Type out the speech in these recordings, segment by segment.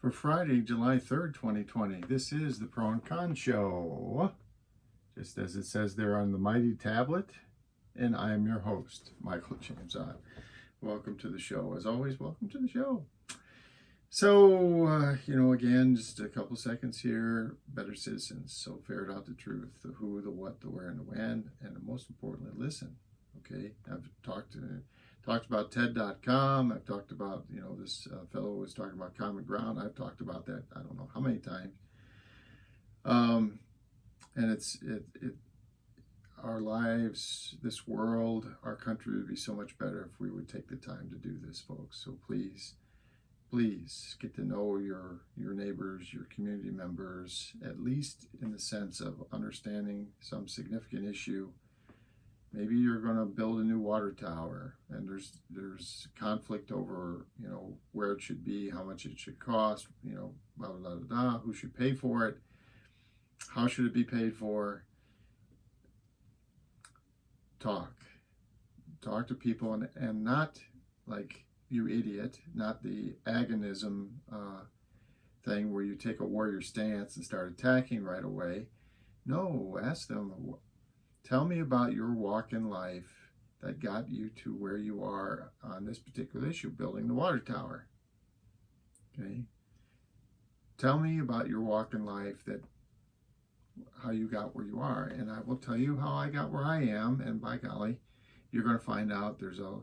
For Friday, July 3rd, 2020. This is the Pro and Con Show, just as it says there on the mighty tablet. And I am your host, Michael James Ott. Welcome to the show. As always, welcome to the show. So, again, just a couple seconds here. Better citizens. So ferret out the truth, the who, the what, the where, and the when, and most importantly, listen. Okay, I've talked about TED.com. I've talked about, this fellow was talking about common ground. I've talked about that I don't know how many times. And our lives, this world, our country would be so much better if we would take the time to do this, folks. So please get to know your neighbors, your community members, at least in the sense of understanding some significant issue. Maybe you're going to build a new water tower, and there's conflict over, where it should be, how much it should cost, blah, blah, blah, blah, who should pay for it, how should it be paid for. Talk to people, and not like you idiot, not the agonism thing where you take a warrior stance and start attacking right away. No, ask them, tell me about your walk in life that got you to where you are on this particular issue, building the water tower. Okay? Tell me about your walk in life, how you got where you are, and I will tell you how I got where I am, and by golly, you're going to find out there's a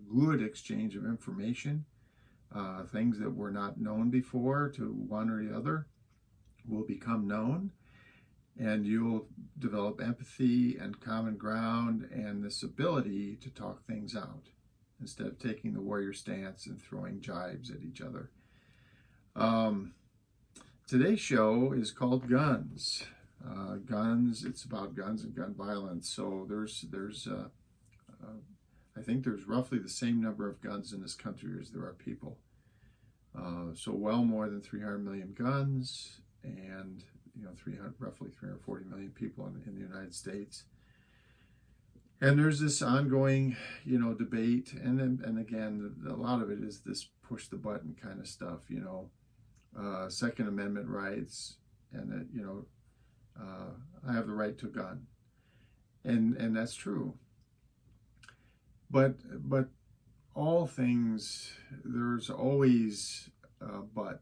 good exchange of information. Things that were not known before to one or the other will become known, and you'll develop empathy and common ground and this ability to talk things out instead of taking the warrior stance and throwing jibes at each other. Today's show is called Guns. It's about guns and gun violence. So I think there's roughly the same number of guns in this country as there are people. So well more than 300 million guns, and roughly 340 million people in the United States. And there's this ongoing, debate, and again, a lot of it is this push the button kind of stuff, Second Amendment rights, and that, I have the right to a gun, and that's true. But all things, there's always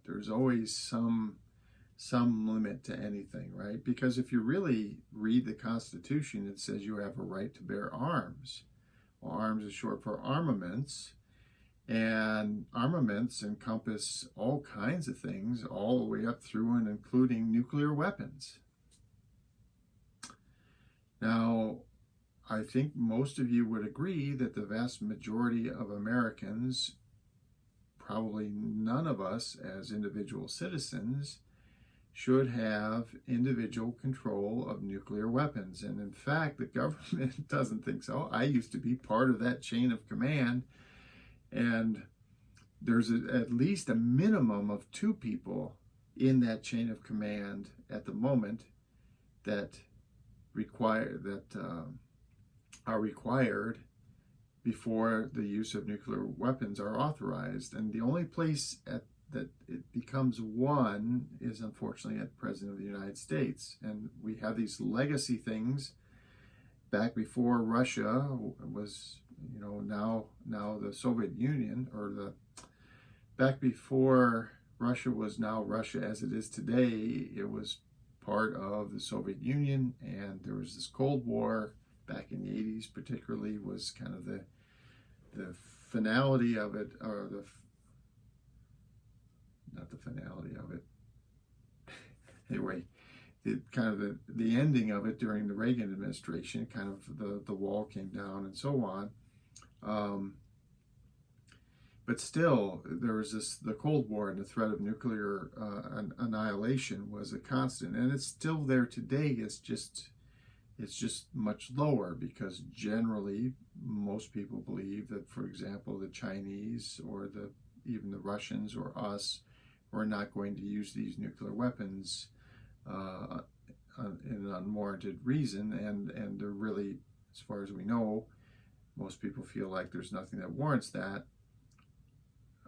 there's always some limit to anything, right? Because if you really read the Constitution, it says you have a right to bear arms. Well, arms is short for armaments, and armaments encompass all kinds of things, all the way up through and including nuclear weapons. Now, I think most of you would agree that the vast majority of Americans, probably none of us as individual citizens, should have individual control of nuclear weapons. And in fact, the government doesn't think so. I used to be part of that chain of command, and there's at least a minimum of 2 people in that chain of command at the moment that are required before the use of nuclear weapons are authorized. And the only place that it becomes one is unfortunately at the President of the United States. And we have these legacy things back before Russia was, now the Soviet Union, back before Russia was now Russia as it is today. It was part of the Soviet Union, and there was this Cold War back in the 80s, particularly, was kind of the finality of it, or not the finality of it. Anyway, the ending of it during the Reagan administration. Kind of the wall came down and so on. But still, there was the Cold War, and the threat of nuclear annihilation was a constant, and it's still there today. It's just much lower, because generally most people believe that, for example, the Chinese or even the Russians or us were not going to use these nuclear weapons in an unwarranted reason, and they're really, as far as we know, most people feel like there's nothing that warrants that.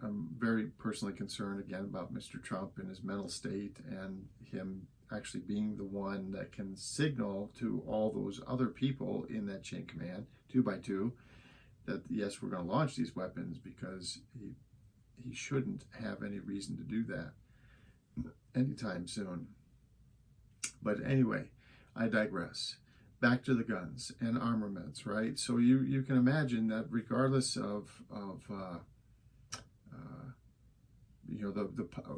I'm very personally concerned again about Mr. Trump and his mental state, and him actually being the one that can signal to all those other people in that chain of command, two by two, that yes, we're going to launch these weapons, because he shouldn't have any reason to do that anytime soon. But anyway, I digress. Back to the guns and armaments, right? So you can imagine that regardless of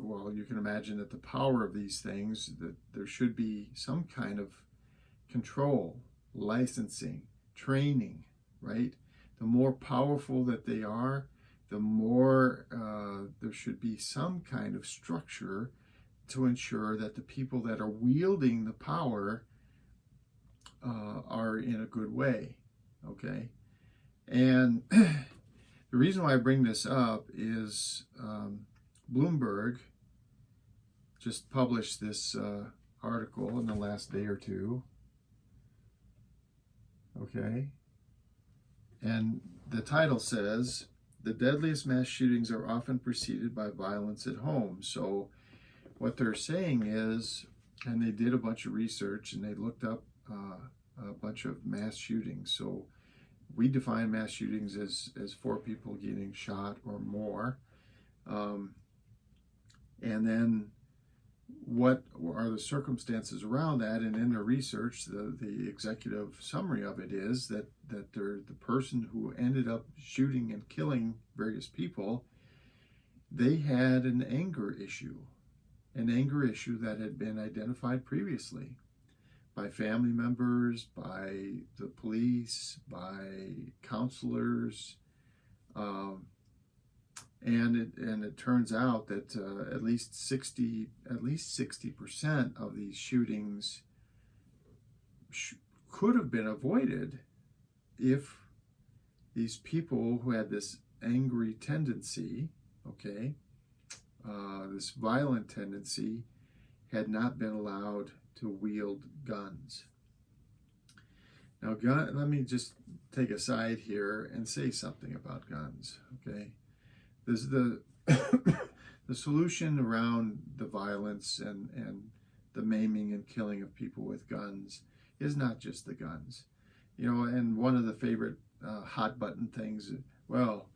well, you can imagine that the power of these things, that there should be some kind of control, licensing, training, right? The more powerful that they are, the more there should be some kind of structure to ensure that the people that are wielding the power are in a good way, okay? And the reason why I bring this up is Bloomberg just published this article in the last day or two, okay? And the title says, "The deadliest mass shootings are often preceded by violence at home." So what they're saying is, and they did a bunch of research and they looked up a bunch of mass shootings. So we define mass shootings as 4 people getting shot or more. And then what are the circumstances around that? And in their research, the executive summary of it is that the person who ended up shooting and killing various people, they had an anger issue that had been identified previously by family members, by the police, by counselors, and it turns out that at least 60% of these shootings could have been avoided if these people who had this angry tendency, okay, this violent tendency, had not been allowed to wield guns. Now, let me just take a side here and say something about guns, okay? There's the solution around the violence and the maiming and killing of people with guns is not just the guns. You know, and one of the favorite hot button things, well,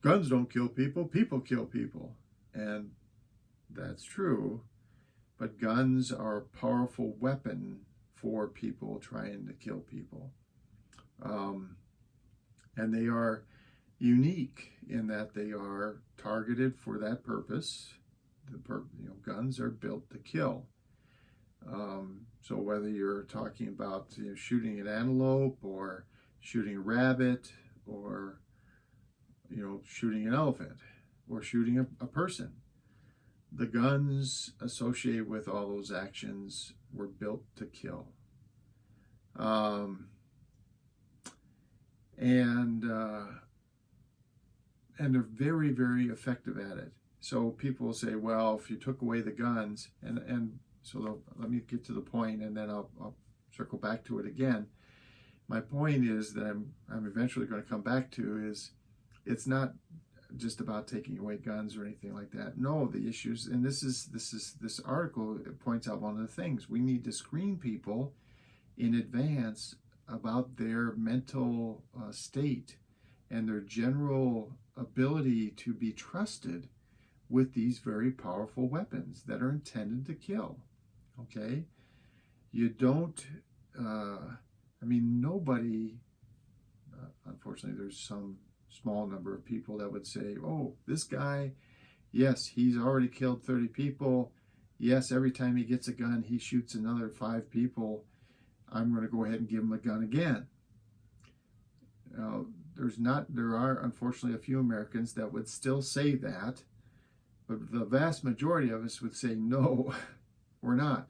guns don't kill people, people kill people. And that's true, but guns are a powerful weapon for people trying to kill people. And they are unique in that they are targeted for that purpose. Guns are built to kill. So whether you're talking about shooting an antelope, or shooting a rabbit, or shooting an elephant, or shooting a person, the guns associated with all those actions were built to kill. And they're very, very effective at it. So people will say, well, if you took away the guns, and so let me get to the point, and then I'll circle back to it again. My point is that I'm eventually going to come back to is, it's not just about taking away guns or anything like that. No, the issues, and this article points out one of the things: we need to screen people in advance about their mental state and their general ability to be trusted with these very powerful weapons that are intended to kill. Okay? You don't, nobody, unfortunately, there's some small number of people that would say, oh, this guy, yes, he's already killed 30 people. Yes, every time he gets a gun, he shoots another 5 people. I'm going to go ahead and give him a gun again. There are unfortunately a few Americans that would still say that, but the vast majority of us would say, no, we're not.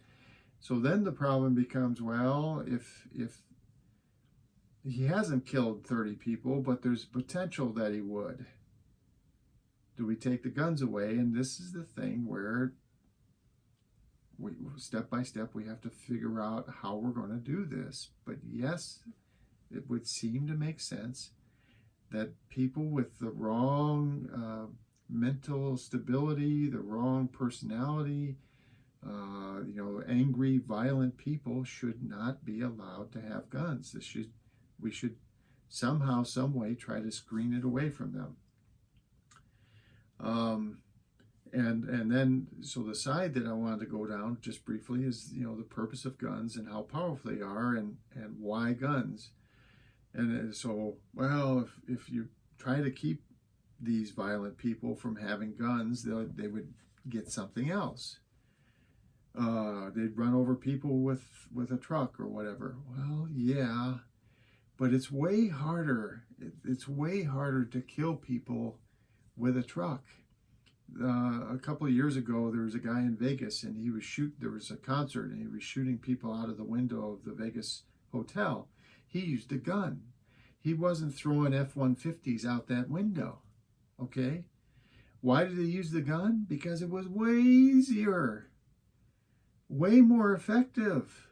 So then the problem becomes, well, if he hasn't killed 30 people, but there's potential that he would, do we take the guns away? And this is the thing where we, step by step, we have to figure out how we're going to do this. But yes, it would seem to make sense that people with the wrong mental stability, the wrong personality, angry, violent people should not be allowed to have guns. We should somehow, some way try to screen it away from them. And then, so the side that I wanted to go down just briefly is, the purpose of guns and how powerful they are and why guns. And so, well, if you try to keep these violent people from having guns, they would get something else. They'd run over people with a truck or whatever. Well, yeah, but it's way harder. It's way harder to kill people with a truck. A couple of years ago, there was a guy in Vegas, and there was a concert, and he was shooting people out of the window of the Vegas hotel. He used a gun. He wasn't throwing F-150s out that window, okay? Why did he use the gun? Because it was way easier, way more effective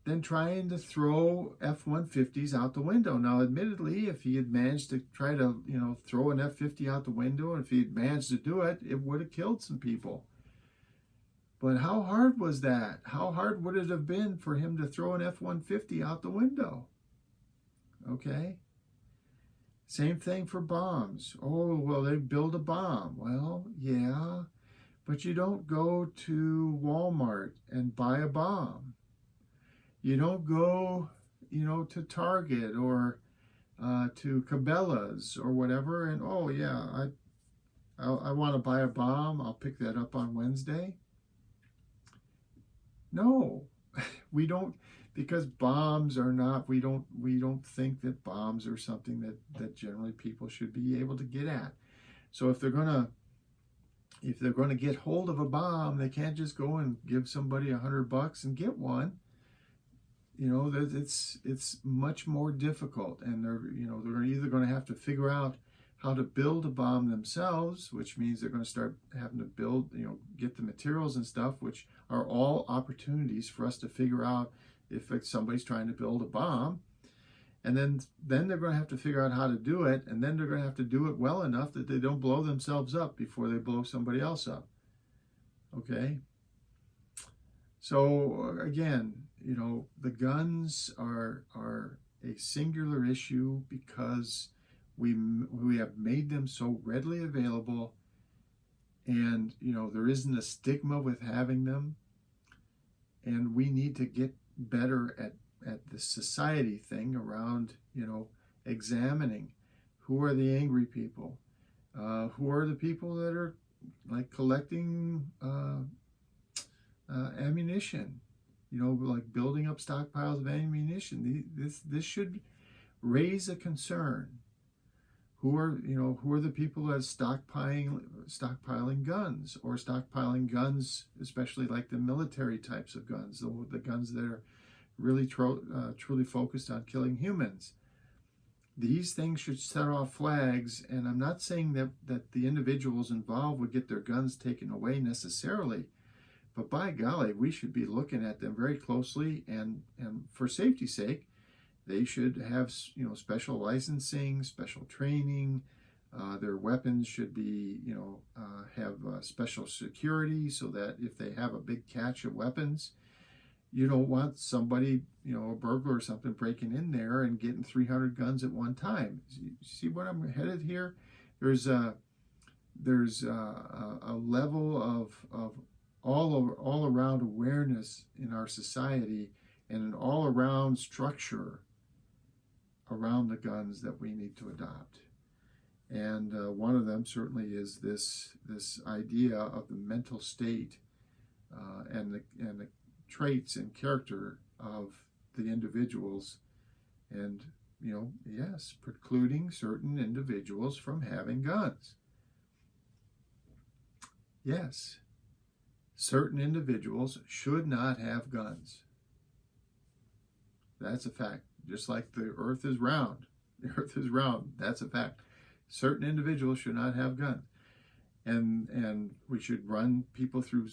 than trying to throw F-150s out the window. Now, admittedly, if he had managed to try to, throw an F-50 out the window, and if he had managed to do it, it would have killed some people. But how hard was that? How hard would it have been for him to throw an F-150 out the window? Okay? Same thing for bombs. Oh, well, they build a bomb. Well, yeah, but you don't go to Walmart and buy a bomb. You don't go, to Target or to Cabela's or whatever, and oh yeah, I want to buy a bomb. I'll pick that up on Wednesday. No, we don't, because bombs are not. We don't think that bombs are something that generally people should be able to get at. So if they're gonna get hold of a bomb, they can't just go and give somebody $100 and get one. It's much more difficult, and they're either going to have to figure out how to build a bomb themselves, which means they're going to start having to build, get the materials and stuff, which are all opportunities for us to figure out if somebody's trying to build a bomb. And then they're going to have to figure out how to do it, and then they're going to have to do it well enough that they don't blow themselves up before they blow somebody else up. Okay? So again, the guns are a singular issue because we have made them so readily available, and there isn't a stigma with having them, and we need to get better at the society thing around examining who are the angry people, who are the people that are like collecting ammunition, like building up stockpiles of ammunition. This should raise a concern. Who are the people that are stockpiling guns, or stockpiling guns, especially like the military types of guns, the guns that are really truly focused on killing humans. These things should set off flags, and I'm not saying that the individuals involved would get their guns taken away necessarily, but by golly, we should be looking at them very closely, and for safety's sake, they should have special licensing, special training. Their weapons should be have special security, so that if they have a big cache of weapons, you don't want somebody, a burglar or something, breaking in there and getting 300 guns at one time. See what I'm headed here? There's a level of all around awareness in our society, and an all around structure around the guns that we need to adopt. And one of them certainly is this idea of the mental state and the traits and character of the individuals, and yes, precluding certain individuals from having guns. Yes, certain individuals should not have guns. That's a fact. Just like the earth is round. The earth is round. That's a fact. Certain individuals should not have guns. And we should run people through,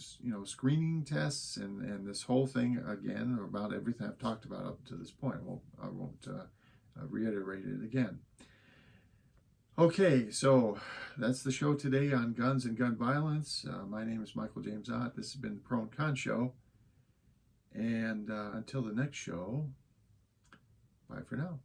screening tests and this whole thing again about everything I've talked about up to this point. Well, I won't reiterate it again. Okay, so that's the show today on guns and gun violence. My name is Michael James Ott. This has been the Pro and Con Show. And until the next show, bye for now.